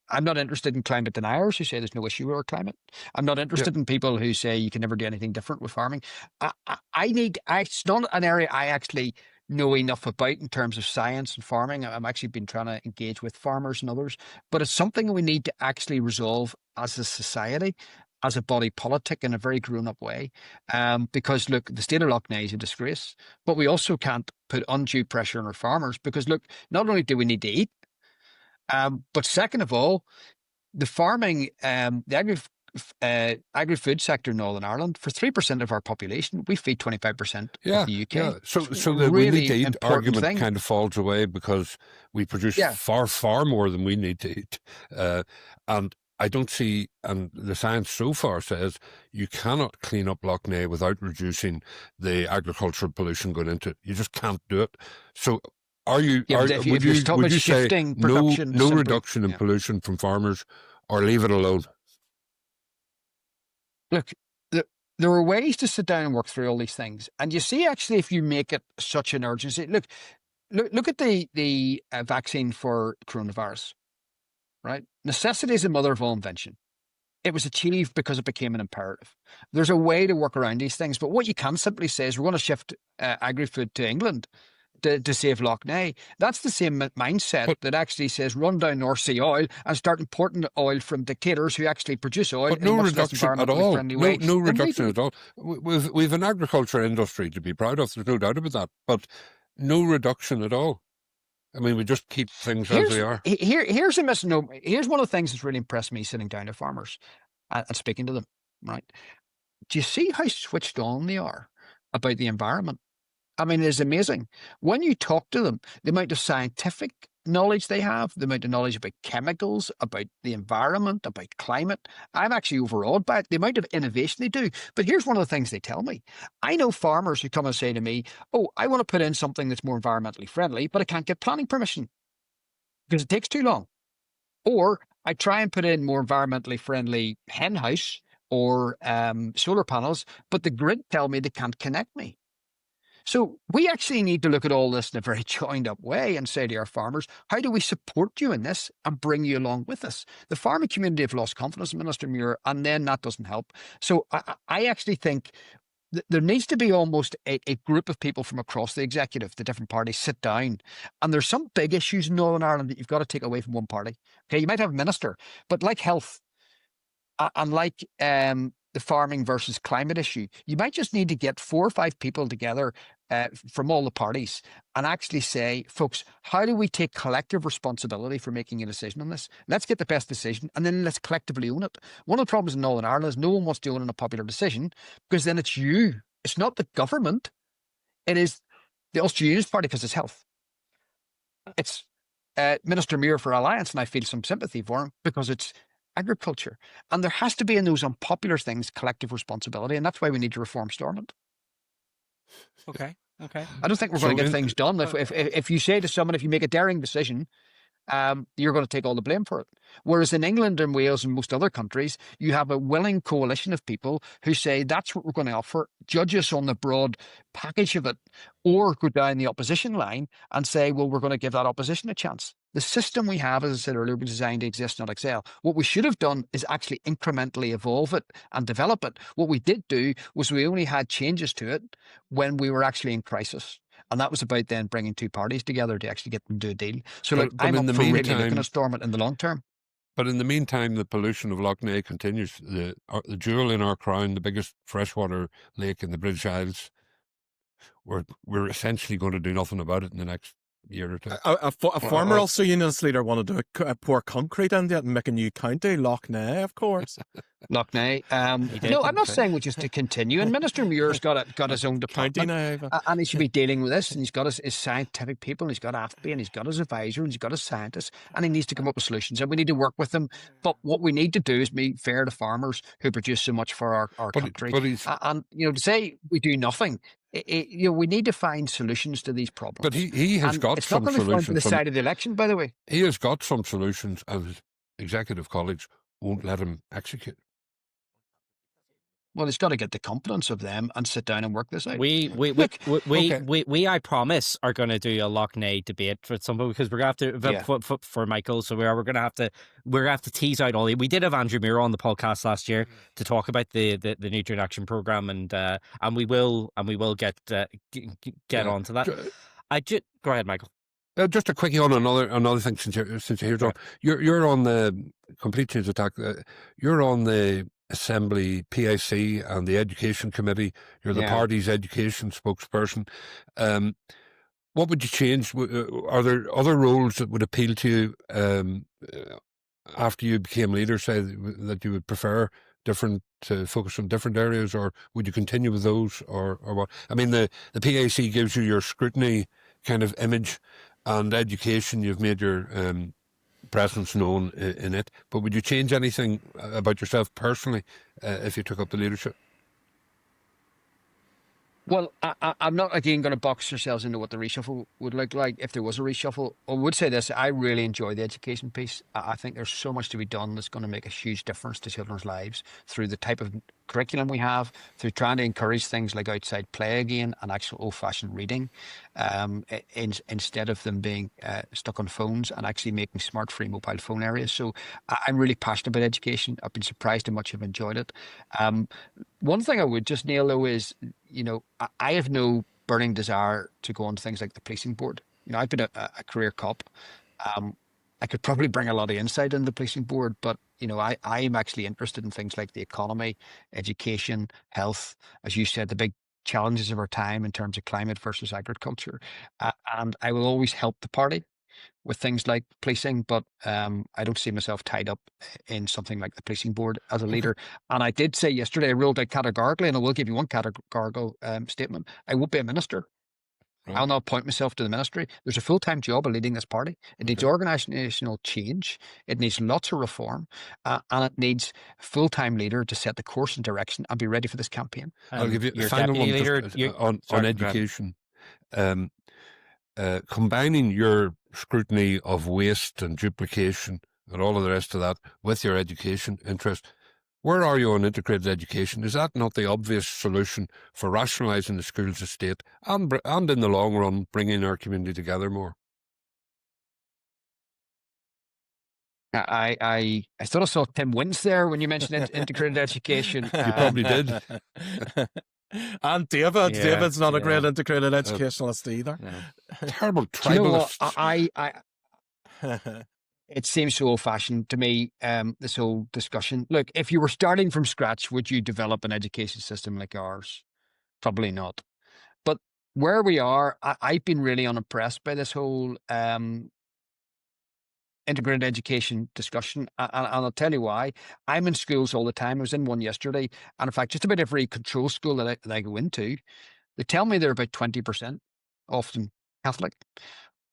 I'm not interested in climate deniers who say there's no issue with our climate. I'm not interested in people who say you can never do anything different with farming. It's not an area I actually know enough about in terms of science and farming. I'm actually been trying to engage with farmers and others, but it's something we need to actually resolve as a society, as a body politic, in a very grown-up way. Because, look, the state of Lough Neagh is a disgrace, but we also can't put undue pressure on our farmers because, look, not only do we need to eat, but second of all, the farming, the agri-food sector in Northern Ireland, for 3% of our population, we feed 25% of the UK. Yeah. So the really we need to eat argument kind of falls away because we produce far, far more than we need to eat. And I don't see, and the science so far says, you cannot clean up Lough Neagh without reducing the agricultural pollution going into it. You just can't do it. So would you say no reduction in pollution from farmers, or leave it alone? Look, there are ways to sit down and work through all these things. And you see, actually, if you make it such an urgency, look at the vaccine for coronavirus, right? Necessity is the mother of all invention. It was achieved because it became an imperative. There's a way to work around these things, but what you can simply say is we're going to shift agri-food to England to save Lough Neagh. That's the same mindset that actually says run down North Sea oil and start importing oil from dictators who actually produce oil But in no a much less reduction at environmentally all. friendly way. No than we reduction do. at all. We've an agriculture industry to be proud of. There's no doubt about that. But no reduction at all. I mean, we just keep things as they are. Here's a misnomer. Here's one of the things that's really impressed me sitting down to farmers and speaking to them, right? Do you see how switched on they are about the environment? I mean, it's amazing. When you talk to them, the amount of scientific knowledge they have, the amount of knowledge about chemicals, about the environment, about climate, I'm actually overawed by it, the amount of innovation they do. But here's one of the things they tell me. I know farmers who come and say to me, oh, I want to put in something that's more environmentally friendly, but I can't get planning permission because it takes too long. Or I try and put in more environmentally friendly hen house or solar panels, but the grid tell me they can't connect me. So we actually need to look at all this in a very joined up way and say to our farmers, how do we support you in this and bring you along with us? The farming community have lost confidence in Minister Muir, and then that doesn't help. So I actually think there needs to be almost a group of people from across the executive, the different parties, sit down. And there's some big issues in Northern Ireland that you've got to take away from one party. Okay, you might have a minister, but like health and like the farming versus climate issue, you might just need to get 4 or 5 people together from all the parties and actually say, folks, how do we take collective responsibility for making a decision on this? Let's get the best decision and then let's collectively own it. One of the problems in Northern Ireland is no one wants to own a popular decision because then it's you. It's not the government. It is the Ulster Unionist Party because it's health. It's Minister Muir for Alliance, and I feel some sympathy for him because it's agriculture. And there has to be in those unpopular things collective responsibility, and that's why we need to reform Stormont. Okay. I don't think we're going to get things done if you say to someone, if you make a daring decision, you're going to take all the blame for it. Whereas in England and Wales and most other countries, you have a willing coalition of people who say that's what we're going to offer, judge us on the broad package of it, or go down the opposition line and say, well, we're going to give that opposition a chance. The system we have, as I said earlier, was designed to exist, not excel. What we should have done is actually incrementally evolve it and develop it. What we did do was we only had changes to it when we were actually in crisis. And that was about then bringing 2 parties together to actually get them to a deal. So look, I'm up for really looking at Stormont in the long term. But in the meantime, the pollution of Lough Neagh continues. The jewel in our crown, the biggest freshwater lake in the British Isles, we're essentially going to do nothing about it in the next year or two. A former Ulster Unionist leader wanted to pour concrete into it and make a new county, Lough Neagh, of course. Lough Neagh. No, I'm not saying we just to continue. And Minister Muir's got his own department, and he should be dealing with this. And he's got his scientific people, and he's got AFBI, and he's got his advisor, and he's got his scientists, and he needs to come up with solutions. And we need to work with them. But what we need to do is be fair to farmers who produce so much for our country. And to say we do nothing. We need to find solutions to these problems. But he has got some solutions. It's not going to be the side of the election, by the way. He has got some solutions, and his executive college won't let him execute. Well, he's got to get the confidence of them and sit down and work this out. We, I promise, are going to do a Lough Neagh debate for somebody because we're going to have to for Michael. So we're going to have to tease out all the. We did have Andrew Muir on the podcast last year to talk about the Nutrient Action Programme, and we will get onto that. Go ahead, Michael. Just a quickie on another thing since you're here, John. You're on the Complete Change Attack. You're on the Assembly PAC and the Education Committee. You're the party's education spokesperson. What would you change? Are there other roles that would appeal to you after you became leader? Say that you would prefer different to focus on different areas, or would you continue with those, or what? I mean, the PAC gives you your scrutiny kind of image, and education, you've made your presence known in it. But would you change anything about yourself personally if you took up the leadership? Well, I'm not again going to box ourselves into what the reshuffle would look like if there was a reshuffle. I would say this: I really enjoy the education piece. I think there's so much to be done that's going to make a huge difference to children's lives through the type of curriculum we have, through trying to encourage things like outside play again and actual old-fashioned reading, instead of them being stuck on phones, and actually making smart-free mobile phone areas. So I'm really passionate about education. I've been surprised how much I've enjoyed it. One thing I would just nail though is, I have no burning desire to go on to things like the policing board. I've been a career cop. I could probably bring a lot of insight into the policing board, but I am actually interested in things like the economy, education, health, as you said, the big challenges of our time in terms of climate versus agriculture. And I will always help the party with things like policing, but I don't see myself tied up in something like the policing board as a leader. And I did say yesterday, I ruled out categorically, and I will give you one categorical statement: I won't be a minister. Right. I'll not appoint myself to the ministry. There's a full-time job of leading this party. It needs organisational change. It needs lots of reform, and it needs a full-time leader to set the course and direction and be ready for this campaign. I'll give you a your final one deputy leader, just, on sorry, go ahead. education. Combining your scrutiny of waste and duplication and all of the rest of that with your education interest, where are you on integrated education? Is that not the obvious solution for rationalising the schools estate and in the long run bringing our community together more? I thought I saw Tim Wins there when you mentioned integrated education. You probably did. And David. Yeah, David's not a yeah. great integrated educationalist either. Terrible Do you know what? tribalists. It seems so old-fashioned to me, this whole discussion. Look, if you were starting from scratch, would you develop an education system like ours? Probably not. But where we are, I've been really unimpressed by this whole integrated education discussion. And I'll tell you why. I'm in schools all the time. I was in one yesterday. And in fact, just about every control school that I go into, they tell me they're about 20%, often Catholic.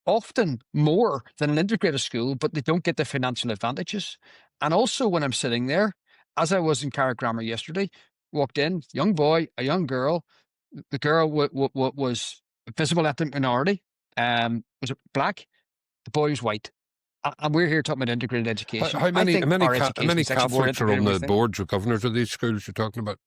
Often more than an integrated school, but they don't get the financial advantages. And also when I'm sitting there, as I was in Carrick Grammar yesterday, walked in, young boy, a young girl. The girl was a visible ethnic minority, was black. The boy was white. And we're here talking about integrated education. How many Catholics are on the boards or governors of these schools you're talking about?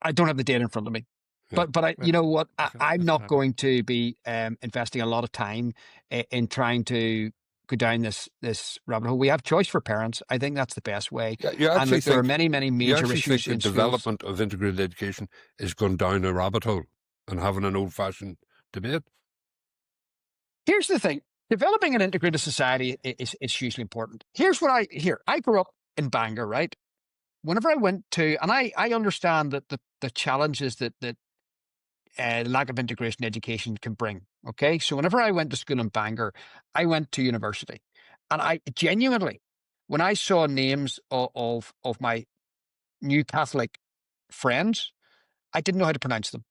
I don't have the data in front of me. Yeah. But you know what? I'm not going to be investing a lot of time in trying to go down this rabbit hole. We have choice for parents. I think that's the best way. And look, there are many major issues in the development of integrated education is going down a rabbit hole and having an old-fashioned debate? Here's the thing. Developing an integrated society is hugely important. Here's what I hear. I grew up in Bangor, right? Whenever I went to, and I understand that the challenges that lack of integration education can bring. Okay. So whenever I went to school in Bangor, I went to university, and I genuinely, when I saw names of my new Catholic friends, I didn't know how to pronounce them.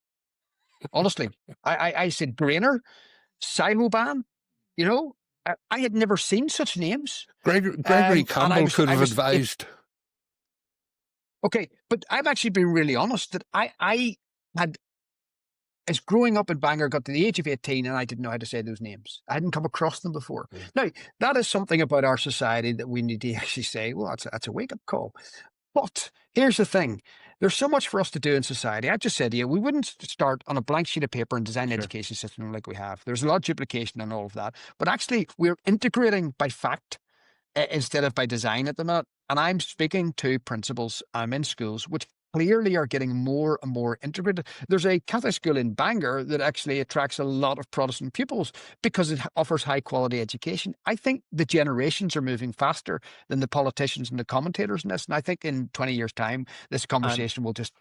Honestly, I said Grainer, Siloban, I had never seen such names. Gregory Campbell could have advised. Okay. But I've actually been really honest that I had, as growing up in Bangor, got to the age of 18 and I didn't know how to say those names. I hadn't come across them before. Yeah. Now, that is something about our society that we need to actually say, well, that's a wake-up call. But here's the thing. There's so much for us to do in society. I just said to you, we wouldn't start on a blank sheet of paper and design an education system like we have. There's a lot of duplication and all of that. But actually, we're integrating by fact instead of by design at the minute. And I'm speaking to principals. I'm in schools which clearly are getting more and more integrated. There's a Catholic school in Bangor that actually attracts a lot of Protestant pupils because it offers high quality education. I think the generations are moving faster than the politicians and the commentators in this. And I think in 20 years' time, this conversation will just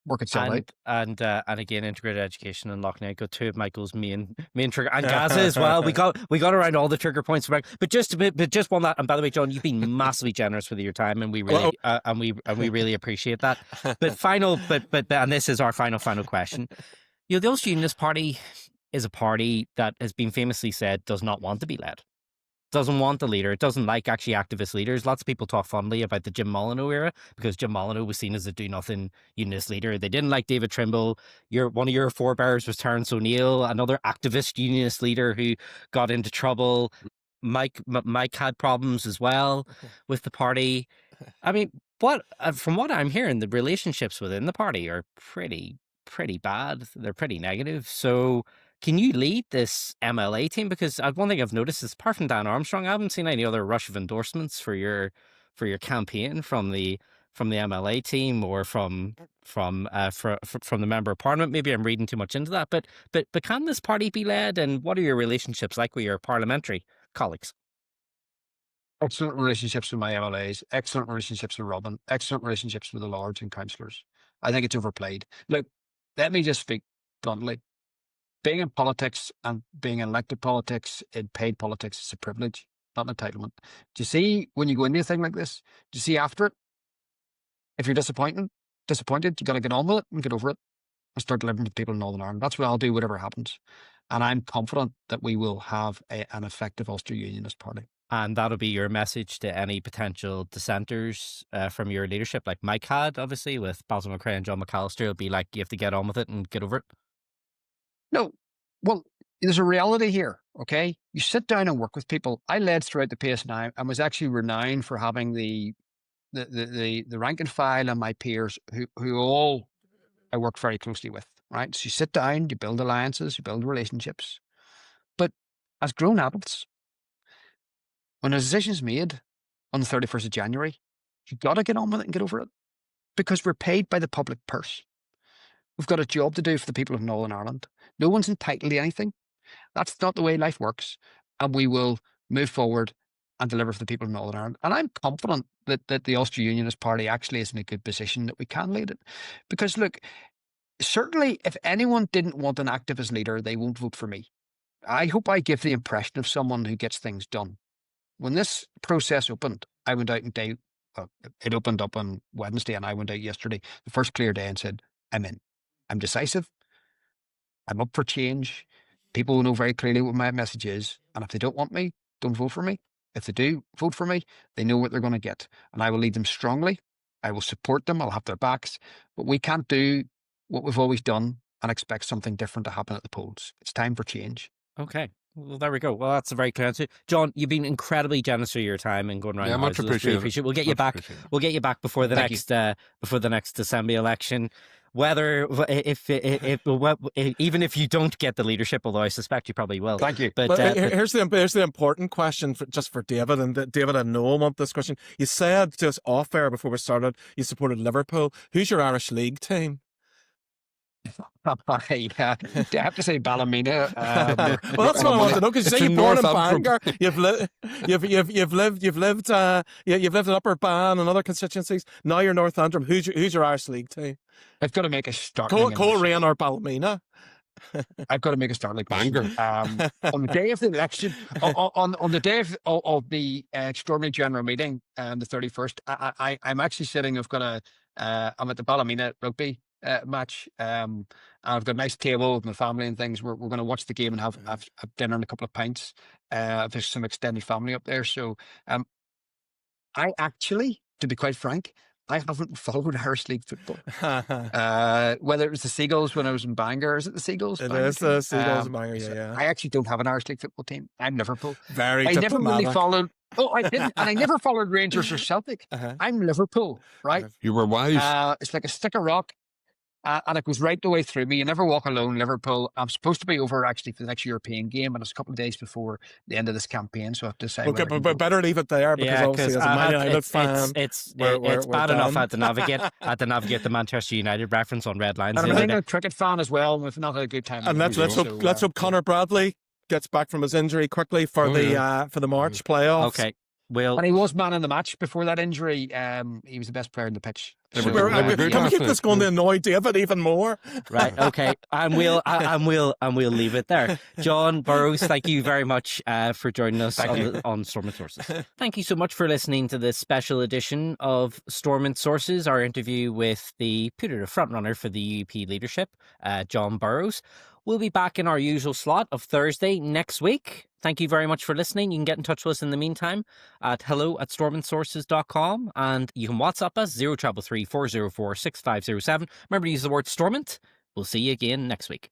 work itself out. And again, integrated education in Lough Neagh got two of Michael's main trigger, and Gaza as well. We got around all the trigger points, but just one that. And by the way, John, you've been massively generous with your time, and we really and we really appreciate that. But and this is our final question. The Ulster Unionist Party is a party that has been famously said does not want to be led. doesn't want a leader. It doesn't like actually activist leaders. Lots of people talk fondly about the Jim Molyneux era because Jim Molyneux was seen as a do-nothing unionist leader. They didn't like David Trimble. One of your forebears was Terence O'Neill, another activist unionist leader who got into trouble. Mike had problems as well with the party. I mean, from what I'm hearing, the relationships within the party are pretty bad. They're pretty negative. So can you lead this MLA team? Because one thing I've noticed is, apart from Dan Armstrong, I haven't seen any other rush of endorsements for your campaign from the MLA team or from the member of parliament. Maybe I'm reading too much into that, but can this party be led? And what are your relationships like with your parliamentary colleagues? Excellent relationships with my MLAs, excellent relationships with Robin, excellent relationships with the lords and councillors. I think it's overplayed. Look, let me just speak bluntly. Being in politics and being in elected politics, in paid politics, is a privilege, not an entitlement. Do you see, when you go into a thing like this, do you see after it, if you're disappointed, you got to get on with it and get over it and start delivering to people in Northern Ireland. That's what I'll do, whatever happens. And I'm confident that we will have an effective Ulster Unionist Party. And that'll be your message to any potential dissenters from your leadership, like Mike had, obviously, with Basil McCrae and John McAllister. It'll be like, you have to get on with it and get over it. No, well, there's a reality here, okay? You sit down and work with people. I led throughout the PSNI and was actually renowned for having the rank and file and my peers who all I worked very closely with, right? So you sit down, you build alliances, you build relationships. But as grown adults, when a decision's made on the 31st of January, you've got to get on with it and get over it, because we're paid by the public purse. We've got a job to do for the people of Northern Ireland. No one's entitled to anything. That's not the way life works. And we will move forward and deliver for the people of Northern Ireland. And I'm confident that the Ulster Unionist Party actually is in a good position, that we can lead it. Because look, certainly if anyone didn't want an activist leader, they won't vote for me. I hope I give the impression of someone who gets things done. When this process opened, I went out and it opened up on Wednesday and I went out yesterday, the first clear day, and said, I'm in. I'm decisive. I'm up for change. People know very clearly what my message is. And if they don't want me, don't vote for me. If they do vote for me, they know what they're going to get. And I will lead them strongly. I will support them. I'll have their backs. But we can't do what we've always done and expect something different to happen at the polls. It's time for change. Okay. Well, there we go. Well, that's a very clear answer. John, you've been incredibly generous with your time and going around. Yeah, much appreciated. We'll get you back. We'll get you back before the next assembly election. Whether even if you don't get the leadership, although I suspect you probably will. Thank you. But here's the important question for David, and David, I know I want this question. You said to us off air before we started, you supported Liverpool. Who's your Irish League team? I have to say Ballymena. Well, that's what I want to know, because you say you're born in Bangor. You've lived in Upper Ban and other constituencies. Now you're North Antrim. Who's your Irish League team? I've got to make a start. Coleraine or Ballymena? I've got to make a start like Bangor. On the day of the election, on the day of the extraordinary general meeting, the 31st, I'm actually sitting. I'm at the Ballymena rugby match. I've got a nice table with my family and things. We're going to watch the game and have dinner and a couple of pints. There's some extended family up there. So I actually, to be quite frank, I haven't followed Irish League football. Whether it was the Seagulls when I was in Bangor. Is it the Seagulls? It is the Seagulls in Bangor, yeah. I actually don't have an Irish League football team. I'm Liverpool. Very I diplomatic. never really followed. Oh, I didn't. And I never followed Rangers or Celtic. I'm Liverpool, right? You were wise. It's like a stick of rock. And it goes right the way through me. You never walk alone, Liverpool. I'm supposed to be over actually for the next European game, and it's a couple of days before the end of this campaign, so I have to decide. Okay, but better leave it there, because obviously as a Man United fan, it's bad enough I had to navigate the Manchester United reference on red lines. And I'm a cricket fan as well. We've not had a good time. And let's hope Conor Bradley gets back from his injury quickly for the March playoffs. Okay. Well, and he was man in the match before that injury. He was the best player in the pitch. Can we keep this going to annoy David even more? Right. Okay. And we'll leave it there. John Burrows, thank you very much for joining us on Stormont Sources. Thank you so much for listening to this special edition of Stormont Sources, our interview with the putative frontrunner for the UUP leadership, John Burrows. We'll be back in our usual slot of Thursday next week. Thank you very much for listening. You can get in touch with us in the meantime at hello@stormontsources.com, and you can WhatsApp us 0333 404 6507. Remember to use the word Stormont. We'll see you again next week.